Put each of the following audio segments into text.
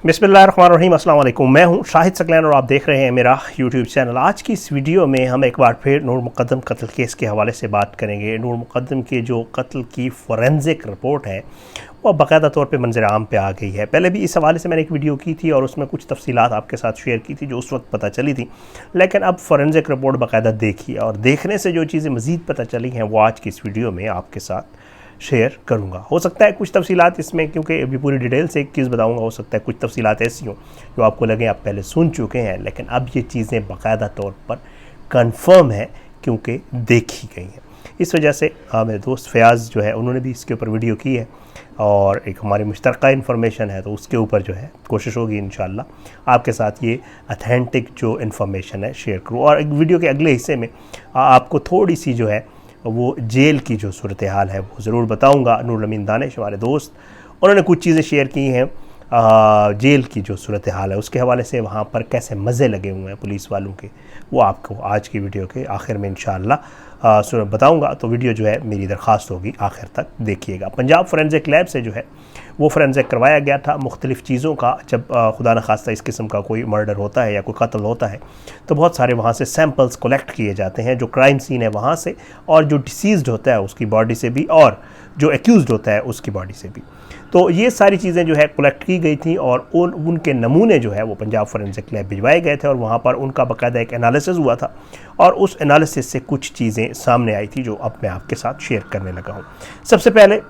बिस्मिल्लाहिर्रहमानिर्रहीम, अस्सलाम वालेकुम। मैं हूं शाहिद सकलैन और आप देख रहे हैं मेरा यूट्यूब चैनल। आज की इस वीडियो में हम एक बार फिर नूर मुकद्दम कत्ल केस के हवाले से बात करेंगे। नूर मुकद्दम के जो कत्ल की फ़ोरेंसिक रिपोर्ट है वो बाकायदा तौर पे मंजर आम पे आ गई है। पहले भी इस हवाले से मैंने एक वीडियो की थी और उसमें कुछ तफसीलात आपके साथ शेयर की थी जो उस वक्त पता चली थी, लेकिन अब फ़ोरेंसिक रिपोर्ट बाकायदा देखी और देखने से जो चीज़ें मज़ीद पता चली हैं वो आज की इस वीडियो में आपके साथ शेयर करूंगा। हो सकता है कुछ तफसीलात इसमें, क्योंकि अभी पूरी डिटेल से एक चीज़ बताऊंगा, हो सकता है कुछ तफसीलात ऐसी हों जो आपको लगे आप पहले सुन चुके हैं, लेकिन अब ये चीज़ें बाकायदा तौर पर कंफर्म है क्योंकि देखी गई हैं। इस वजह से मेरे दोस्त फयाज़ जो है उन्होंने भी इसके ऊपर वीडियो की है और एक हमारी मुश्तरका इन्फॉर्मेशन है, तो उसके ऊपर जो है कोशिश होगी इंशाअल्लाह आपके साथ ये अथेंटिक जो इन्फॉर्मेशन है शेयर करूँ। और एक वीडियो के अगले हिस्से में आपको थोड़ी सी जो है वो जेल की जो सूरत हाल है वो ज़रूर बताऊंगा। नूर दानिश हमारे दोस्त, उन्होंने कुछ चीज़ें शेयर की हैं जेल की जो सूरत हाल है उसके हवाले से, वहाँ पर कैसे मज़े लगे हुए हैं पुलिस वालों के, वो आपको आज की वीडियो के आखिर में इंशाअल्लाह बताऊंगा। तो वीडियो जो है मेरी दरख्वास्त होगी आखिर तक देखिएगा। पंजाब फोरेंसिक लैब से जो है वो फोरेंसिक करवाया गया था मुख्तलिफ़ चीज़ों का। जब खुदा न खास्ता इस किस्म का कोई मर्डर होता है या कोई कत्ल होता है तो बहुत सारे वहाँ से सैम्पल्स कलेक्ट किए जाते हैं, जो क्राइम सीन है वहाँ से, और जो डिसीज़्ड होता है उसकी बॉडी से भी, और जो एक्यूज़ड होता है उसकी बॉडी से भी। तो ये सारी चीज़ें जो है कलेक्ट की गई थी और उनके नमूने जो है वो पंजाब फोरेंसिक लैब भिजवाए गए थे और वहाँ पर उनका बाकायदा एक एनालिसिस हुआ था और उस एनालिसिस से कुछ चीज़ें सामने आई थी जो अब मैं आपके साथ शेयर करने लगा हूँ। सबसे पहले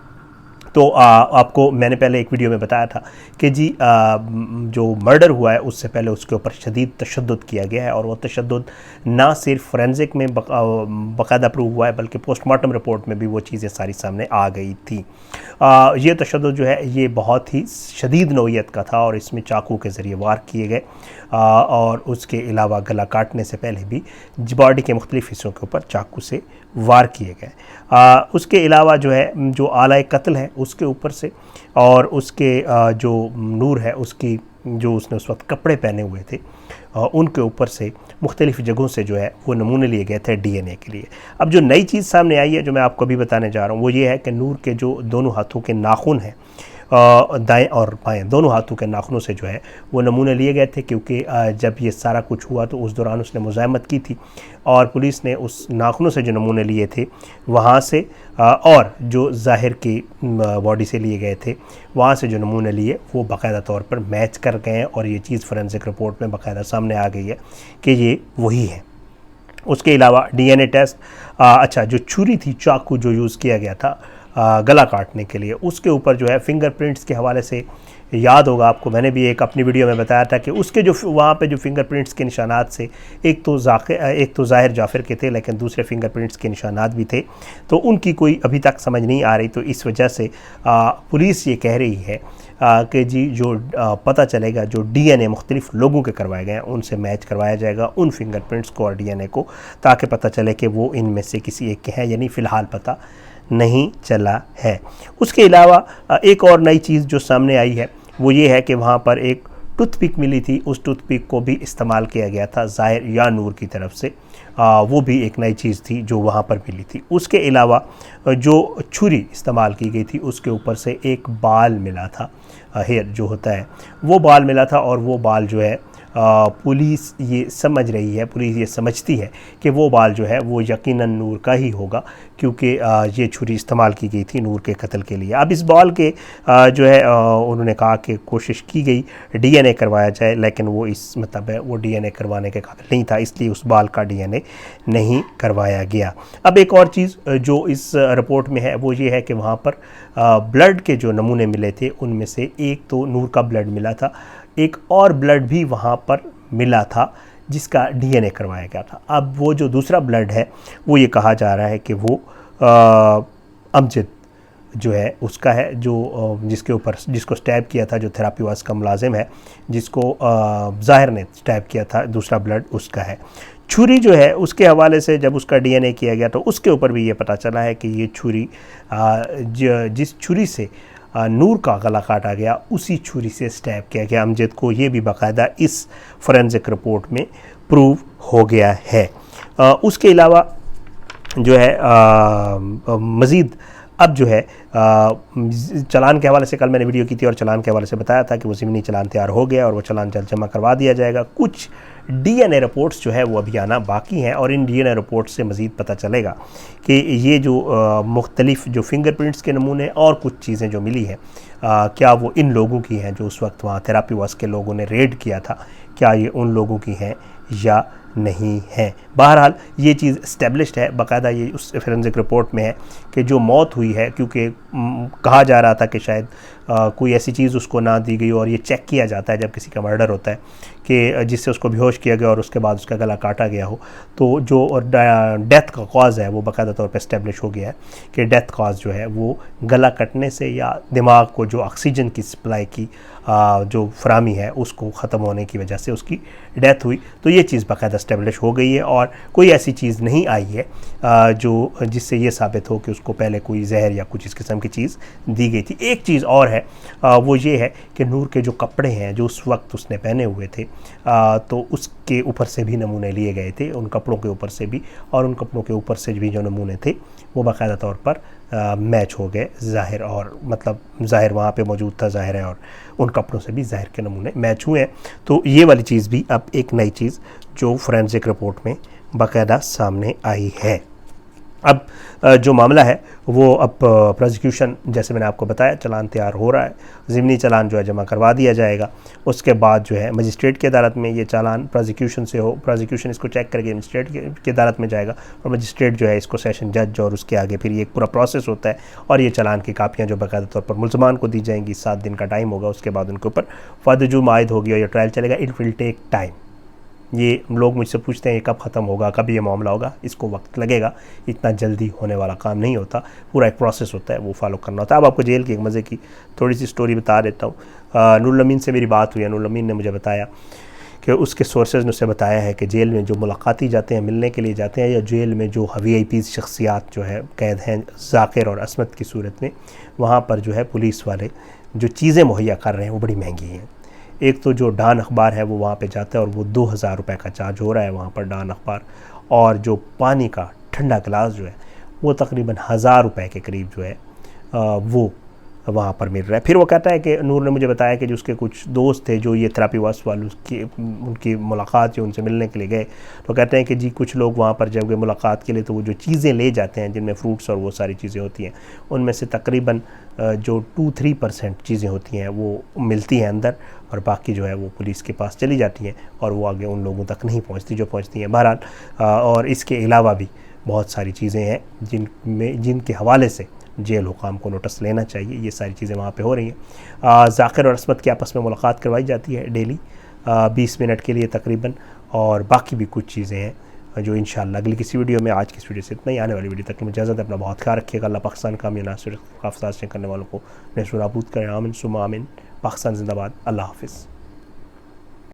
तो आपको मैंने पहले एक वीडियो में बताया था कि जी जो मर्डर हुआ है उससे पहले उसके ऊपर शदीद तशद्दुद किया गया है, और वो तशद्दुद ना सिर्फ फोरेंसिक में बाकायदा प्रूव हुआ है बल्कि पोस्टमार्टम रिपोर्ट में भी वो चीज़ें सारी सामने आ गई थी। ये तशद्दुद जो है ये बहुत ही शदीद नौइयत का था और इसमें चाकू के ज़रिए वार किए गए और उसके अलावा गला काटने से पहले भी बॉडी के मुख्तलिफ़ हिस्सों के ऊपर चाकू से वार किए गए। उसके अलावा जो है जो आला कत्ल है उसके ऊपर से, और उसके जो नूर है उसकी जो उसने उस वक्त कपड़े पहने हुए थे उनके ऊपर से मुख्तलिफ़ जगहों से जो है वो नमूने लिए गए थे DNA के लिए। अब जो नई चीज़ सामने आई है जो मैं आपको अभी बताने जा रहा हूँ वो ये है कि नूर के जो दोनों हाथों के नाखून हैं, दाएं और बाएं दोनों हाथों के नाखूनों से जो है वो नमूने लिए गए थे, क्योंकि जब ये सारा कुछ हुआ तो उस दौरान उसने मुज़ाहमत की थी और पुलिस ने उस नाखूनों से जो नमूने लिए थे वहाँ से और जो ज़ाहिर की बॉडी से लिए गए थे वहाँ से जो नमूने लिए वो बाकायदा तौर पर मैच कर गए हैं और ये चीज़ फोरेंसिक रिपोर्ट में बाकायदा सामने आ गई है कि ये वही है। उसके अलावा DNA टेस्ट, अच्छा जो छुरी थी, चाकू जो यूज़ किया गया था गला काटने के लिए, उसके ऊपर जो है फिंगरप्रिंट्स के हवाले से याद होगा आपको, मैंने भी एक अपनी वीडियो में बताया था कि उसके जो वहाँ पे जो फिंगरप्रिंट्स के निशानात से एक तो ज़ाहिर जाफ़र के थे, लेकिन दूसरे फिंगरप्रिंट्स के निशानात भी थे, तो उनकी कोई अभी तक समझ नहीं आ रही। तो इस वजह से पुलिस ये कह रही है कि जी जो पता चलेगा जो DNA मुख्तलिफ़ लोगों के करवाए गए हैं उनसे मैच करवाया जाएगा उन फिंगरप्रिंट्स को और DNA को, ताकि पता चले कि वो इनमें से किसी एक के हैं, यानी फ़िलहाल पता नहीं चला है। उसके अलावा एक और नई चीज़ जो सामने आई है वो ये है कि वहाँ पर एक टूथपिक मिली थी, उस टूथपिक को भी इस्तेमाल किया गया था ज़ाहिर या नूर की तरफ से, वो भी एक नई चीज़ थी जो वहाँ पर मिली थी। उसके अलावा जो छुरी इस्तेमाल की गई थी उसके ऊपर से एक बाल मिला था, हेयर जो होता है वो बाल मिला था, और वो बाल जो है पुलिस ये समझ रही है, पुलिस ये समझती है कि वो बाल जो है वो यकीनन नूर का ही होगा, क्योंकि ये छुरी इस्तेमाल की गई थी नूर के कत्ल के लिए। अब इस बाल के जो है उन्होंने कहा कि कोशिश की गई DNA करवाया जाए, लेकिन वो इस मतलब है वो DNA करवाने के काबिल नहीं था, इसलिए उस बाल का DNA नहीं करवाया गया। अब एक और चीज़ जो इस रिपोर्ट में है वो ये है कि वहाँ पर ब्लड के जो नमूने मिले थे उनमें से एक तो नूर का ब्लड मिला था, एक और ब्लड भी वहाँ पर मिला था जिसका DNA करवाया गया था। अब वो जो दूसरा ब्लड है वो ये कहा जा रहा है कि वो अमजद जो है उसका है, जो जिसके ऊपर जिसको स्टैब किया था, जो थेरापी वास का मुलाजिम है जिसको ज़ाहिर ने स्टैब किया था, दूसरा ब्लड उसका है। छुरी जो है उसके हवाले से जब उसका DNA किया गया तो उसके ऊपर भी ये पता चला है कि ये छुरी जिस छुरी से नूर का गला काटा गया उसी छुरी से स्टैब किया गया अमजद को, ये भी बाकायदा इस फोरेंसिक रिपोर्ट में प्रूव हो गया है। उसके अलावा जो है मज़ीद अब जो है चालान के हवाले से कल मैंने वीडियो की थी और चालान के हवाले से बताया था कि वो ज़मीनी चालान तैयार हो गया और वो चालान जल्द जमा करवा दिया जाएगा। कुछ DNA रिपोर्ट्स जो है वो अभी आना बाकी हैं और इन DNA रिपोर्ट्स से मज़ीद पता चलेगा कि ये जो मुख्तलिफ जो फिंगरप्रिंट्स के नमूने और कुछ चीज़ें जो मिली हैं क्या वो इन लोगों की हैं जो उस वक्त वहाँ थेरापी वर्क्स के लोगों ने रेड किया था, क्या ये उन लोगों की हैं या नहीं है। बहरहाल ये चीज़ इस्टेब्लिश्ड है, बाकायदा ये उस फोरेंसिक रिपोर्ट में है कि जो मौत हुई है, क्योंकि कहा जा रहा था कि शायद कोई ऐसी चीज़ उसको ना दी गई और ये चेक किया जाता है जब किसी का मर्डर होता है कि जिससे उसको बेहोश किया गया और उसके बाद उसका गला काटा गया हो, तो जो डेथ का कॉज है वो बाकायदा तौर पर इस्टेब्लिश हो गया है कि डेथ कॉज जो है वो गला कटने से या दिमाग को जो ऑक्सीजन की सप्लाई की जो फरामी है उसको ख़त्म होने की वजह से उसकी डेथ हुई। तो ये चीज़ बाकायदा इस्टेब्लिश हो गई है और कोई ऐसी चीज़ नहीं आई है जो जिससे ये साबित हो कि उसको पहले कोई जहर या कुछ इस किस्म की चीज़ दी गई थी। एक चीज़ और है वो ये है कि नूर के जो कपड़े हैं जो उस वक्त उसने पहने हुए थे तो उसके ऊपर से भी नमूने लिए गए थे, उन कपड़ों के ऊपर से भी, और उन कपड़ों के ऊपर से भी जो नमूने थे वो बाकायदा तौर पर मैच हो गए ज़ाहिर, और मतलब ज़ाहिर वहाँ पे मौजूद था ज़ाहिर है और उन कपड़ों से भी ज़ाहिर के नमूने मैच हुए हैं। तो ये वाली चीज़ भी अब एक नई चीज़ जो फोरेंसिक रिपोर्ट में बाकायदा सामने आई है। अब जो मामला है वो अब प्रोसिक्यूशन, जैसे मैंने आपको बताया, चालान तैयार हो रहा है, ज़िमनी चालान जो है जमा करवा दिया जाएगा। उसके बाद जो है मजिस्ट्रेट की अदालत में ये चालान प्रोसिक्यूशन से हो, प्रोसिक्यूशन इसको चेक करके मजिस्ट्रेट की अदालत में जाएगा और मजिस्ट्रेट जो है इसको सेशन जज और उसके आगे फिर ये एक पूरा प्रोसेस होता है और ये चालान की कापियाँ जो बाकायदा तौर पर मुल्ज़मान को दी जाएंगी। 7 दिन का टाइम होगा, उसके बाद उनके ऊपर फर्द आयद होगी और ये ट्रायल चलेगा। It will take time. ये लोग मुझसे पूछते हैं ये कब ख़त्म होगा, कब ये मामला होगा, इसको वक्त लगेगा, इतना जल्दी होने वाला काम नहीं होता, पूरा एक प्रोसेस होता है, वो फॉलो करना होता है। अब आपको जेल की एक मज़े की थोड़ी सी स्टोरी बता देता हूँ। नूर अमीन से मेरी बात हुई है। नूर अमीन ने मुझे बताया कि उसके सोर्सेज ने उसे बताया है कि जेल में जो मुलाकाती जाते हैं, मिलने के लिए जाते हैं, या जेल में जो VIP शख्सियात जो है कैद हैं ज़ाकिर और असमत की सूरत में, वहाँ पर जो है पुलिस वाले जो चीज़ें मुहैया कर रहे हैं वो बड़ी महंगी हैं। एक तो जो डॉन अखबार है वो वहाँ पे जाता है और वो 2000 रुपये का चार्ज हो रहा है वहाँ पर डॉन अखबार, और जो पानी का ठंडा गिलास जो है वो तकरीबन 1000 रुपये के करीब जो है वो वहाँ पर मिल रहा है। फिर वो कहता है कि नूर ने मुझे बताया कि जो उसके कुछ दोस्त थे जो ये थेरापी वर्क्स वाले उनकी मुलाकात जो उनसे मिलने के लिए गए, तो कहते हैं कि जी कुछ लोग वहाँ पर जब गए मुलाकात के लिए तो वो जो चीज़ें ले जाते हैं जिनमें फ्रूट्स और वो सारी चीज़ें होती हैं, उनमें से तकरीबन जो 2-3% चीज़ें होती हैं वो मिलती हैं अंदर, और बाकी जो है वो पुलिस के पास चली जाती हैं और वो आगे उन लोगों तक नहीं पहुँचती जो पहुँचती हैं। बहरहाल और इसके अलावा भी बहुत सारी चीज़ें हैं जिनके हवाले से जेल हुकाम को नोटिस लेना चाहिए। ये सारी चीज़ें वहाँ पे हो रही हैं। ज़ाकिर और असमत की आपस में मुलाकात करवाई जाती है डेली 20 मिनट के लिए तकरीबन, और बाकी भी कुछ चीज़ें हैं जो इंशाअल्लाह अगली किसी वीडियो में। आज की इस वीडियो से इतना ही, आने वाली वीडियो तक में इजाज़त है। अपना बहुत ख्याल रखिएगा। अल्लाह पाकिस्तान का नासिर करने वालों को नसूर आबूद करें। आमीन सुम्मा आमीन। पाकिस्तान जिंदाबाद। अल्लाह हाफिज़।